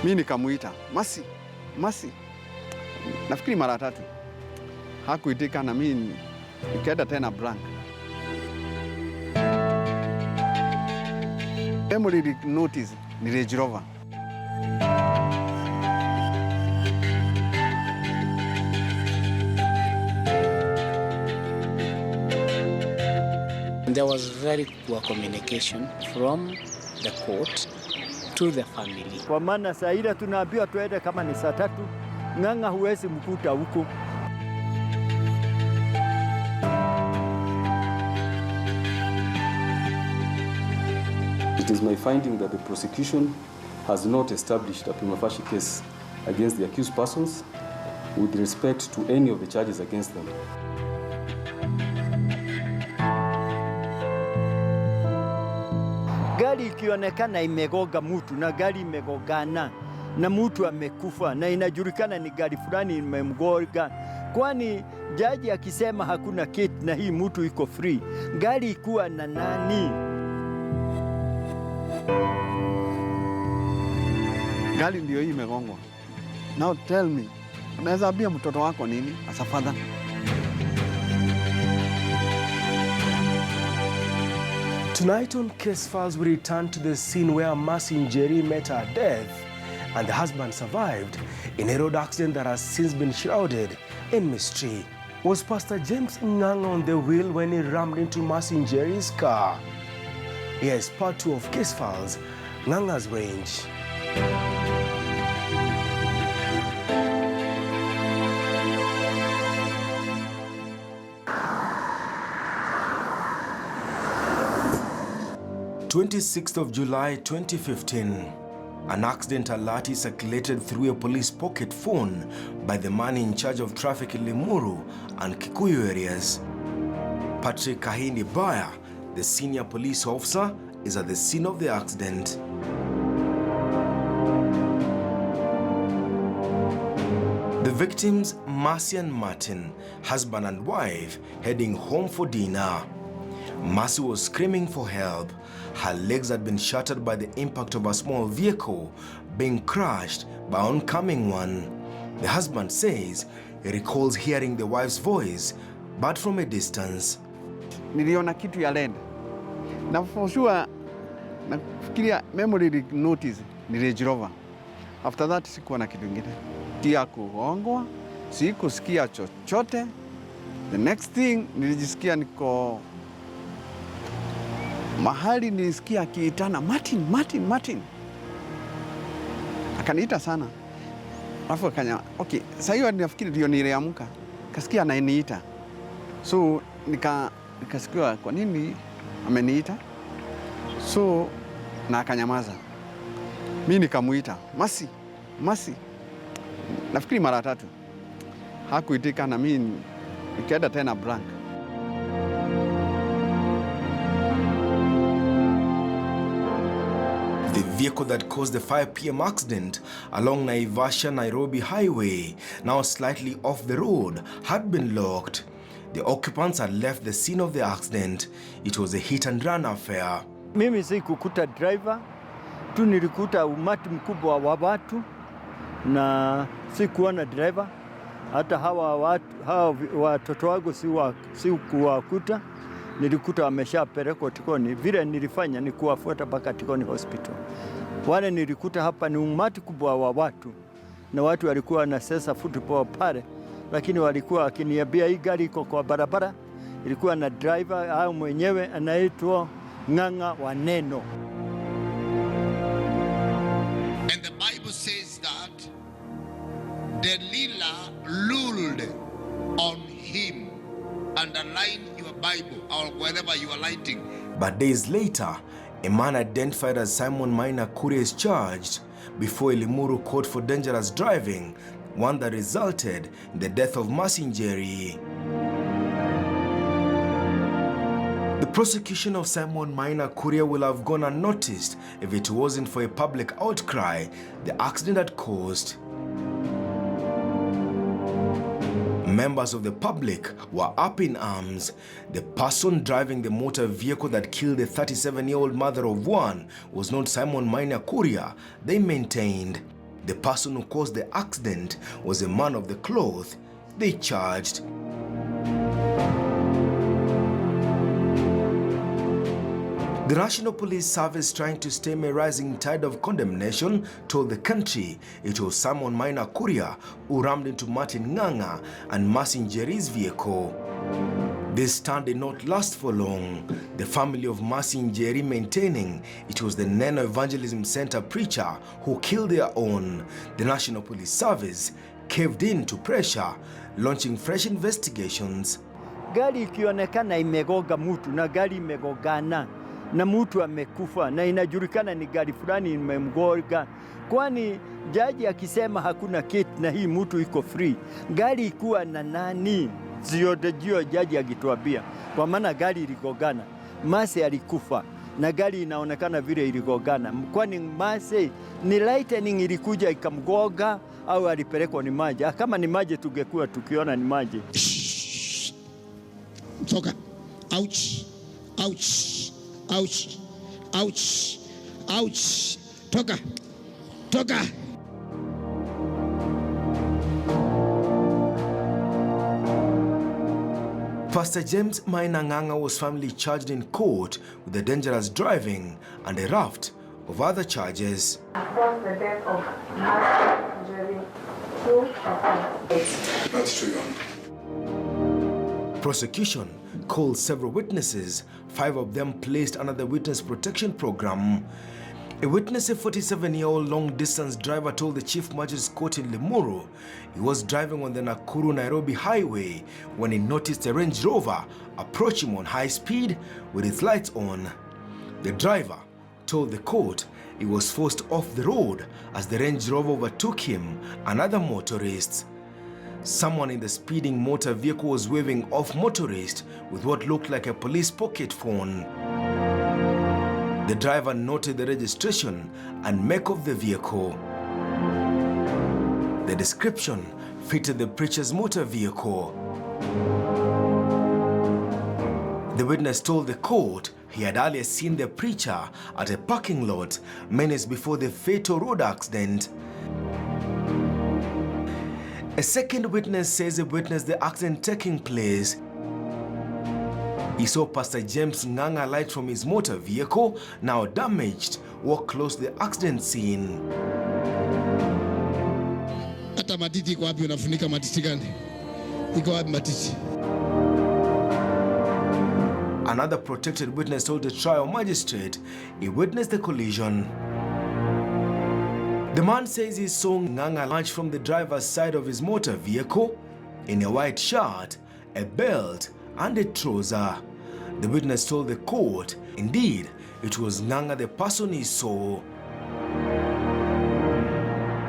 Mimi nikamuita, Masi. Nafikiri mara 3. Hakuitika na mimi nikaenda tena blank. Memory notice ni Range Rover. There was very poor communication from the court to the family. Kwa maana saa ile tunaambiwa tuende kama ni saa 3, Ngang'a huwezi mkuta huko. It is my finding that the prosecution has not established a prima facie case against the accused persons with respect to any of the charges against them. Gari ikionekana imegonga mtu na gari imegongana na mtu amekufa na inajulikana ni gari fulani imemgonga, kwani jaji akisema hakuna kesi na hii mtu iko free, gari ikuwa na nani? Gari ndio hii imegongwa. Now tell me, unaweza ambia mtoto wako nini as a father? Tonight on Case Files, we return to the scene where Mercy Njeri met her death and the husband survived in a road accident that has since been shrouded in mystery. Was Pastor James Ngang'a on the wheel when he rammed into Mercy Njeri's car? Here's part 2 of Case Files, Ngang'a's Range. July 26, 2015, an accident alert is circulated through a police pocket phone by the man in charge of traffic in Limuru and Kikuyu areas. Patrick Kahini Baya, the senior police officer, is at the scene of the accident. The victims, Mercy and Martin, husband and wife, heading home for dinner. Mercy was screaming for help. Her legs had been shattered by the impact of a small vehicle being crushed by an oncoming one. The husband says he recalls hearing the wife's voice, but from a distance. Niliona kitu ya red. Na for sure, nafikiria memory notice ni Range Rover. After that sikuwa na kitu kingine. Tia kuongwa, sikusikia chochote. The next thing nilijisikia niko mahali, nilisikia akiitana Martin. Akaniita sana. Alafu akanya, okay, sasa hiyo nafikiri ndio niliamka. Kasikia ananiita. So nikasikia kwa nini ameniita? So na akanyamaza. Mimi nikamuita, Mercy. Nafikiri mara 3. Hakuitika na mimi nikaenda tena blank. The vehicle that caused the 5 p.m. accident along Naivasha-Nairobi highway, now slightly off the road, had been locked. The occupants had left the scene of the accident. It was a hit-and-run affair. Mimi sikukuta driver, tu nilikuta umati mkubwa wa watu na sikuona driver. Hata hawa watoto wangu sikuwakuta. Nilikuta wameshapelekwa Tikoni. Vile nilifanya ni kuwafuata mpaka Tikoni hospital. Wale nilikuta hapa ni umati kubwa wa watu na watu walikuwa wanacheza football pale, lakini walikuwa akiniambia hii gari iko kwa barabara. Ilikuwa na driver au mwenyewe anaitwa Ngang'a wa Neno. And the Bible says that Delilah lulled on him. Underline your Bible or wherever you are lighting. But days later, a man identified as Simon Maina Kuria is charged before a Limuru court for dangerous driving, one that resulted in the death of Mercy Njeri. The prosecution of Simon Maina Kuria will have gone unnoticed if it wasn't for a public outcry the accident had caused. Members of the public were up in arms. The person driving the motor vehicle that killed the 37-year-old mother of one was not Simon Maina Kuria, they maintained. the person who caused the accident was a man of the cloth they charged. The National Police Service, trying to stem a rising tide of condemnation, told the country it was Simon Maina Kuria who rammed into Martin Ngang'a and Mercy Njeri's vehicle. This stunt did not last for long, the family of Mercy Njeri maintaining it was the Neno Evangelism Center preacher who killed their own. The National Police Service caved in to pressure, launching fresh investigations. Gari ikionekana imegonga mtu na gari imegongana na mtu amekufa na inajulikana ni gari fulani imemgonga, kwani jaji akisema hakuna kit na hii mtu iko free, gari ikuwa na nani? Zio jaji akituambia, kwa maana gari iligongana, Mercy alikufa na gari inaonekana vile iligongana, kwani Mercy ni lightning ilikuja ikamgonga au alipelekwa ni maji? Kama ni maji tungekuwa tukiona ni maji. Toka. Ouch. Ouch. Ouch. Ouch. Ouch. Toka. Toka. Pastor James Maina Ngang'a was firmly charged in court with the dangerous driving and a raft of other charges. Was the death of Mercy Njeri true or false? That's true. Prosecution called several witnesses, 5 of them placed under the Witness Protection Program. A witness, a 47-year-old long-distance driver, told the Chief Magistrate's Court in Limuru he was driving on the Nakuru-Nairobi highway when he noticed a Range Rover approach him on high speed with its lights on. The driver told the court he was forced off the road as the Range Rover overtook him and other motorists. Someone in the speeding motor vehicle was waving off motorists with what looked like a police pocket phone. The driver noted the registration and make of the vehicle. The description fitted the preacher's motor vehicle. The witness told the court he had earlier seen the preacher at a parking lot minutes before the fatal road accident. A second witness says he witnessed the accident taking place. He saw Pastor James Ngang'a light from his motor vehicle, now damaged, walk close to the accident scene. Hata matiti iko wapi? Unafunika matiti gani? Iko wapi matiti? Another protected witness told the trial magistrate he witnessed the collision. The man says he saw Ngang'a emerge from the driver's side of his motor vehicle in a white shirt, a belt, and a trouser. The witness told the court, indeed, it was Ngang'a the person he saw.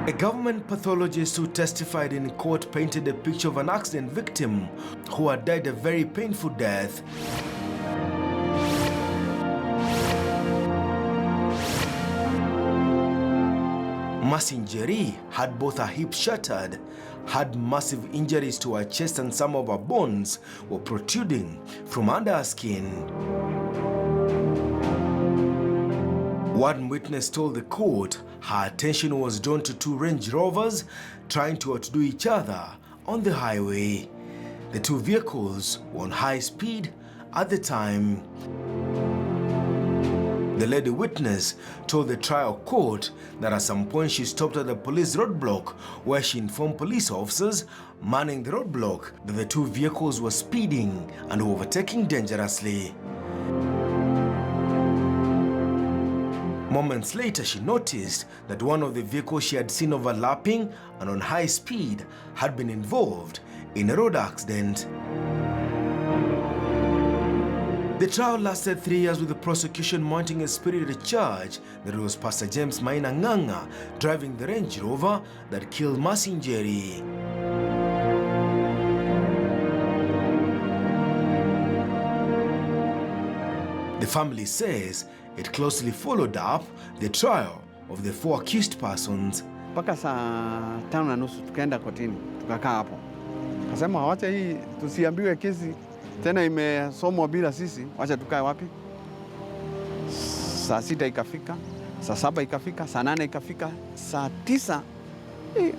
A government pathologist who testified in court painted a picture of an accident victim who had died a very painful death. Mercy Njeri had both her hips shattered, had massive injuries to her chest, and some of her bones were protruding from under her skin. One witness told the court her attention was drawn to 2 Range Rovers trying to outdo each other on the highway. The 2 vehicles were on high speed at the time. The lady witness told the trial court that at some point she stopped at the police roadblock where she informed police officers manning the roadblock that the 2 vehicles were speeding and overtaking dangerously. Moments later, she noticed that one of the vehicles she had seen overlapping and on high speed had been involved in a road accident. The trial lasted 3 years, with the prosecution mounting a spirited charge that it was Pastor James Maina Ngang'a driving the Range Rover that killed Mercy Njeri. The family says it closely followed up the trial of the 4 accused persons. Mpaka saa 5:30 tukaenda kotini, tukakaa hapo. Kasema wacha hii tusiambiwe kesi tena imesomwa bila sisi, wacha tukae wapi? Saa 6 ikafika, saa 7 ikafika, saa 8 ikafika, saa 9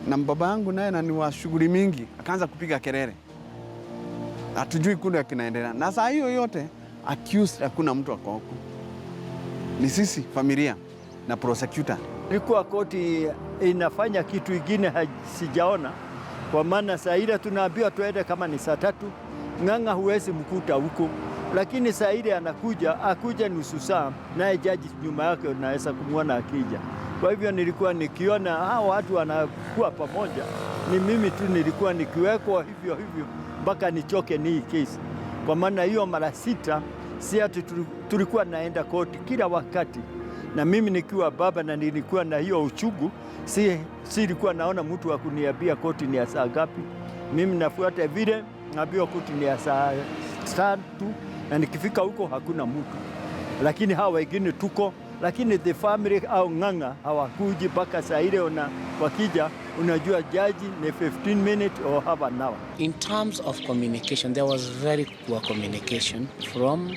Na baba yangu naye na ni wa shughuli mingi, akaanza kupiga kelele. Hatujui kule kinaendelea. Na saa hiyo yote accused hakuna mtu ako huko. Ni sisi familia na prosecutor. Ilikuwa koti inafanya kitu ingine sijaona, kwa maana saa ile tunaambiwa tuende kama ni saa 3, Ngang'a huwezi mkuta huko, lakini saa ile akuja nusu saa, naye jaji nyuma yake unaweza kumwona akija. Kwa hivyo nilikuwa nikiona hao watu wanakuwa pamoja, ni mimi tu nilikuwa nikiwekwa hivyo mpaka nichoke ni hii kesi, kwa maana hiyo mara 6 si ati tulikuwa naenda koti kila wakati, na mimi nikiwa baba na nilikuwa na hiyo uchungu, si nilikuwa naona mtu wa kuniambia koti ni ya saa ngapi. Mimi nafuata vile naambiwa koti ni ya saa 3, na nikifika huko hakuna mtu, lakini hawa wengine tuko, lakini the family au Ngang'a hawakuji mpaka saa ile. Wakija unajua jaji ni 15 minutes or half an hour. In terms of communication, there was very poor communication from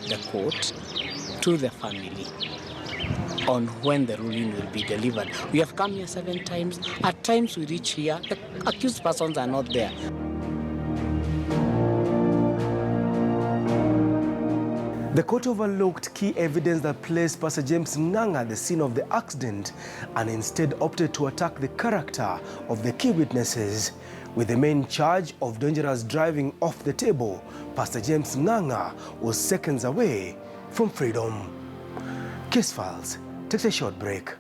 the court to the family on when the ruling will be delivered. We have come here 7 times. At times we reach here, the accused persons are not there. The court overlooked key evidence that placed Pastor James Ngang'a at the scene of the accident and instead opted to attack the character of the key witnesses. With the main charge of dangerous driving off the table, Pastor James Ngang'a was seconds away from freedom. Case Files takes a short break.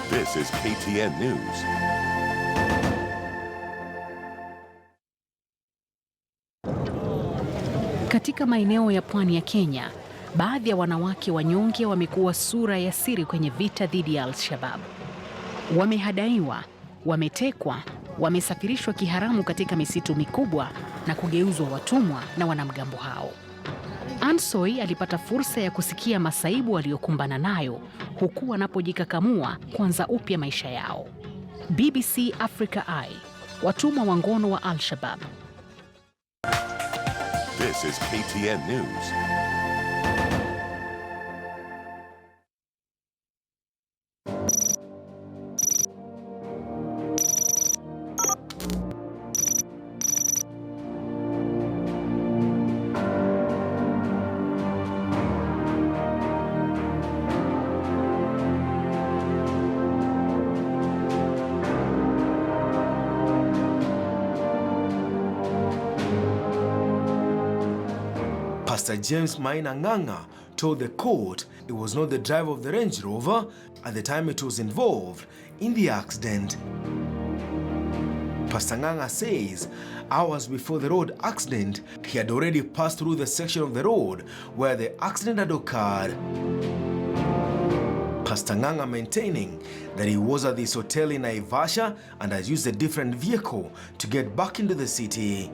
This is KTN News. Katika maeneo ya pwani ya Kenya, baadhi ya wanawake wanyonge wamekuwa sura ya siri kwenye vita dhidi ya Al-Shabaab. Wamehadaiwa, wametekwa, wamesafirishwa kiharamu katika misitu mikubwa na kugeuzwa watumwa na wanamgambo hao. Ansoi alipata fursa ya kusikia masaibu waliokumbana nayo huku wanapojikakamua kuanza upya maisha yao. BBC Africa Eye, watumwa wa ngono wa Al-Shabaab. This is KTN News. Pastor James Maina Ngang'a told the court it was not the driver of the Range Rover at the time it was involved in the accident. Pastor Ngang'a says hours before the road accident, he had already passed through the section of the road where the accident had occurred. Pastor Ngang'a maintaining that he was at this hotel in Naivasha and has used a different vehicle to get back into the city.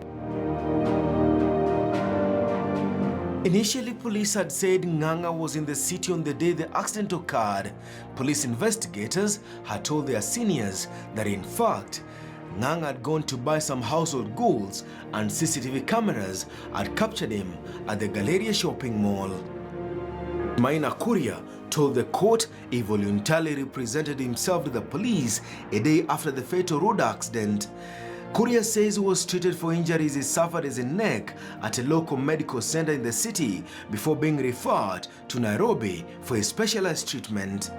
Initially, police had said Ngang'a was in the city on the day the accident occurred. Police investigators had told their seniors that in fact, Ngang'a had gone to buy some household goods and CCTV cameras had captured him at the Galleria shopping mall. Maina Kuria told the court he voluntarily represented himself to the police a day after the fatal road accident. Kuria says he was treated for injuries he suffered in his neck at a local medical center in the city before being referred to Nairobi for a specialized treatment.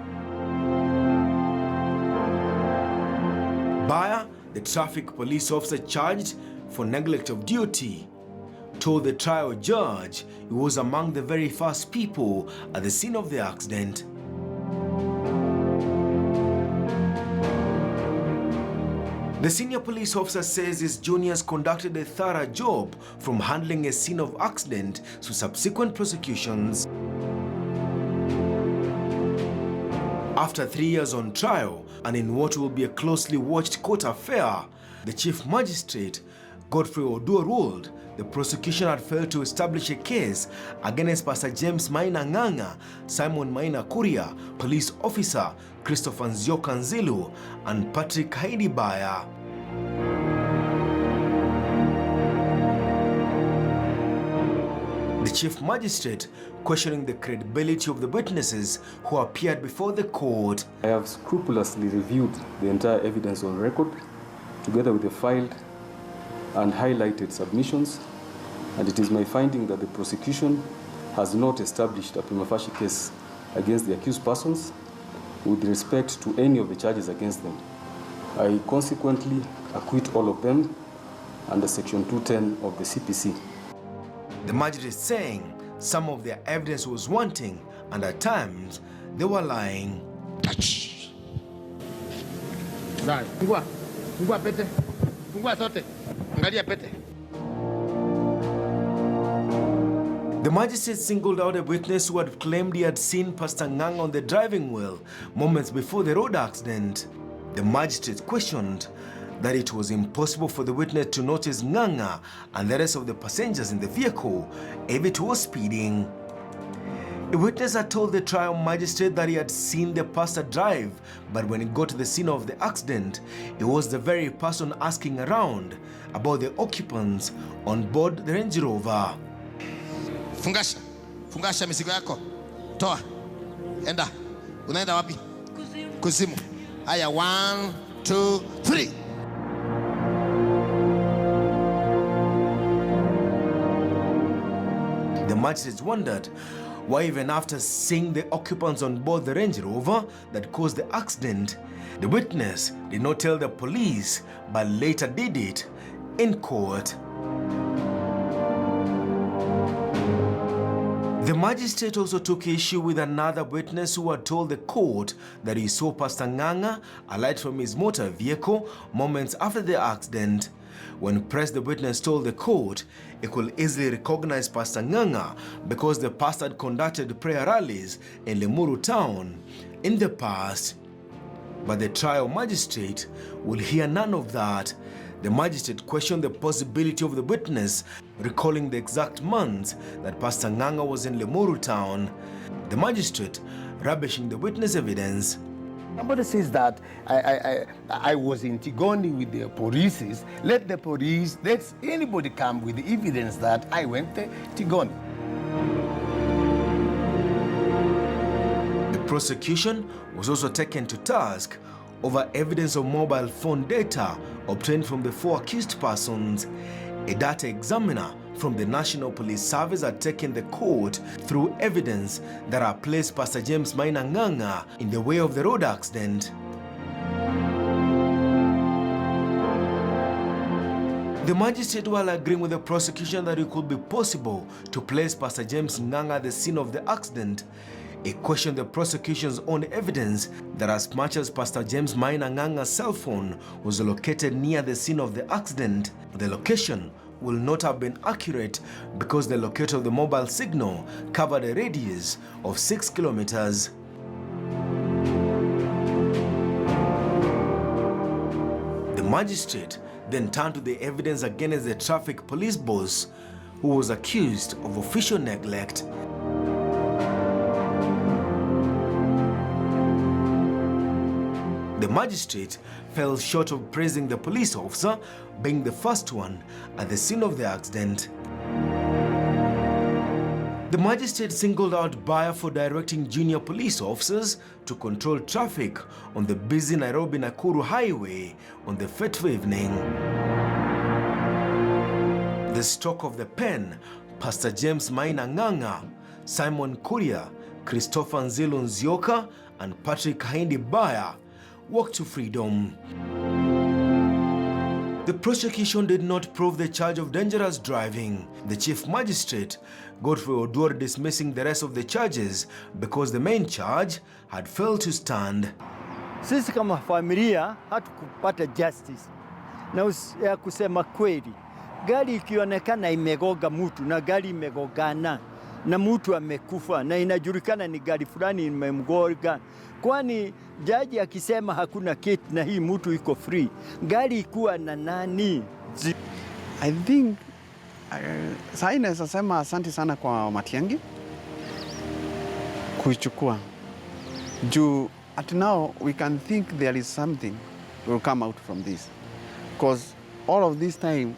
Baya, the traffic police officer charged for neglect of duty, told the trial judge he was among the very first people at the scene of the accident. The senior police officer says his juniors conducted a thorough job from handling a scene of accident to subsequent prosecutions. After 3 years on trial and in what will be a closely watched court affair, the Chief Magistrate, Godfrey Oduor, ruled the prosecution had failed to establish a case against Pastor James Maina Ngang'a, Simon Maina Kuria, police officer Christopher Nzioka Nzilu and Patrick Haidibaya. The Chief Magistrate questioning the credibility of the witnesses who appeared before the court. I have scrupulously reviewed the entire evidence on record, together with the filed and highlighted submissions, and it is my finding that the prosecution has not established a prima facie case against the accused persons with respect to any of the charges against them. I consequently acquit all of them under Section 210 of the CPC. The magistrate saying some of their evidence was wanting and at times they were lying. The magistrate singled out a witness who had claimed he had seen Pastor Ngang'a on the driving wheel moments before the road accident. The magistrate questioned that it was impossible for the witness to notice Ngang'a and the rest of the passengers in the vehicle if it was speeding. The witness had told the trial magistrate that he had seen the pastor drive, but when he got to the scene of the accident, it was the very person asking around about the occupants on board the Range Rover. Fungasha mizigo yako. Toa. Enda. Unaenda wapi? Kuzimu. Haya, 1, 2, 3. The magistrates wondered why even after seeing the occupants on board the Range Rover that caused the accident, the witness did not tell the police but later did it in court. The magistrate also took issue with another witness who had told the court that he saw Pastor Ngang'a alight from his motor vehicle moments after the accident. When pressed, the witness told the court he could easily recognize Pastor Ngang'a because the pastor had conducted prayer rallies in Limuru town in the past. But the trial magistrate will hear none of that. The magistrate questioned the possibility of the witness recalling the exact months that Pastor Ngang'a was in Limuru town. The magistrate rubbishing the witness evidence. Somebody says that I was in Tigoni with the police. Let the police, let anybody come with the evidence that I went to Tigoni. The prosecution was also taken to task over evidence of mobile phone data obtained from the 4 accused persons. A data examiner from the National Police Service had taken the court through evidence that had placed Pastor James Maina Ngang'a in the way of the road accident. The magistrate, while agreeing with the prosecution that it could be possible to place Pastor James Ngang'a at the scene of the accident, he questioned the prosecution's own evidence that as much as Pastor James Maina Ngang'a's cell phone was located near the scene of the accident, the location will not have been accurate because the locator of the mobile signal covered a radius of 6 kilometers. The magistrate then turned to the evidence against the traffic police boss, who was accused of official neglect. The magistrate fell short of praising the police officer being the first one at the scene of the accident. The magistrate singled out Baya for directing junior police officers to control traffic on the busy Nairobi-Nakuru highway on the fateful evening. The stroke of the pen, Pastor James Maina Ngang'a, Simon Kuria, Christopher Nzilu Nzioka, and Patrick Haidibaya walked to freedom. The prosecution did not prove the charge of dangerous driving. The chief magistrate, Godfrey Oduor, dismissing the rest of the charges because the main charge had failed to stand. Sisi kama familia hatukupata justice. Na ya kusema kweli, gari ikionekana imegoga mtu na gari imegogana na mtu amekufa na inajulikana ni gari fulani imemgoga, kwani jaji akisema hakuna keti na hii mtu iko free, gari ikuwa na nani? I think sasa inaweza sema asante sana kwa Matiang'i kuichukua juu at now we can think there is something will come out from this. Because all of this time,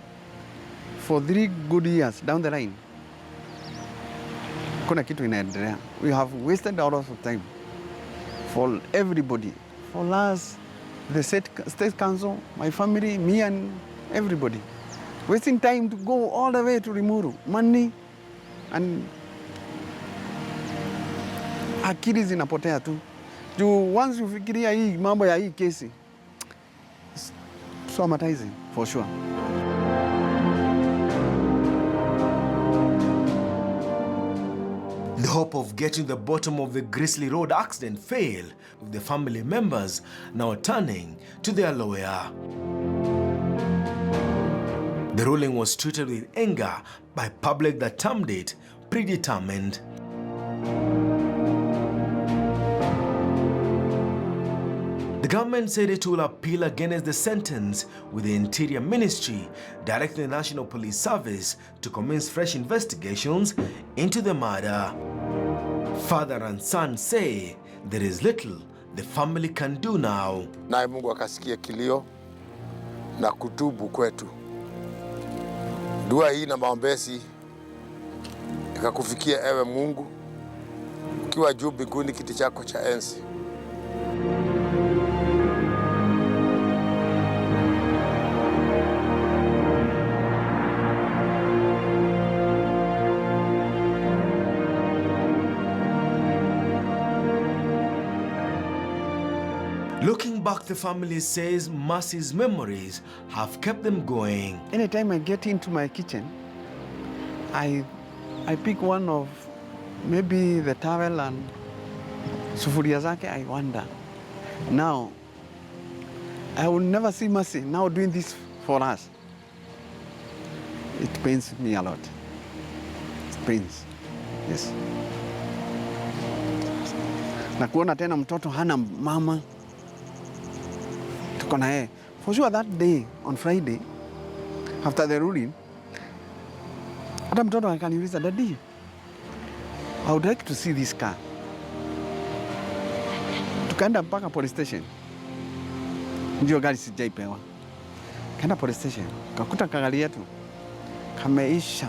for 3 good years down the line, kuna kitu inaendelea. We have wasted a lot of time for everybody, for us, the state council, my family, me and everybody. Wasting time to go all the way to Limuru, money, and akili zinapotea tu. Once you fikiria hii mambo ya hii kesi, it's traumatizing for sure. The hope of getting to the bottom of the grisly road accident failed, with the family members now turning to their lawyer. The ruling was treated with anger by public that termed it predetermined. The government said it will appeal against the sentence, with the Interior Ministry directing the National Police Service to commence fresh investigations into the murder. Father and son say there is little the family can do now. Naye Mungu akasikia kilio na kutubu kwetu. Dua hii na maombezi ikakufikia ewe Mungu, ukiwa juu mbinguni kiti chako cha enzi. Looking back, the family says Mercy's memories have kept them going. Anytime I get into my kitchen, I pick one of maybe the towel and sufuria zake. I wonder. Now, I will never see Mercy now doing this for us. It pains me a lot. It pains. Yes. Na kuona tena mtoto hana mama. For sure that day, on Friday, after the ruling, hata mtoto akaniuliza, Daddy, I would like to see this car. Tukaenda mpaka police station. Ndio gari sijaipewa. Kaenda police station, kakuta kagari yetu kameisha.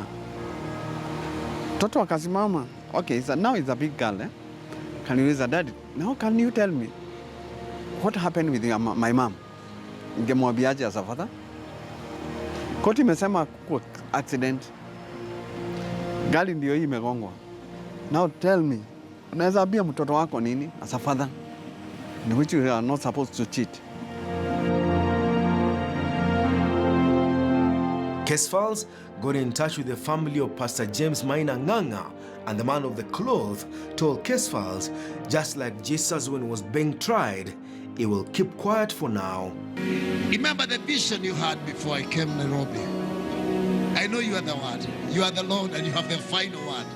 Mtoto akasimama. Okay, now it's a big girl. Kaniuliza, Daddy, now can you tell me what happened with my mom? Ningemwambiaje as a father? Koti imesema kwa accident. Gari ndio hii imegongwa. Now tell me, unaweza ambia mtoto wako nini as a father? In which you are not supposed to cheat. Case files got in touch with the family of Pastor James Maina Ngang'a, and the man of the cloth told Case Files, just like Jesus when he was being tried, he will keep quiet for now. Remember the vision you had before I came to Nairobi. I know you are the word. You are the Lord and you have the final word.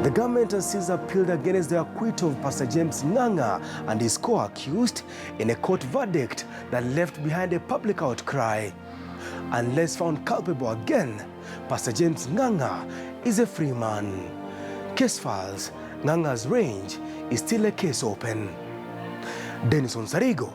The government has since appealed against the acquittal of Pastor James Ngang'a and his co-accused in a court verdict that left behind a public outcry. Unless found culpable again, Pastor James Ngang'a is a free man. Case Files, Ngang'a's range is still a case open. Denison Sarigo,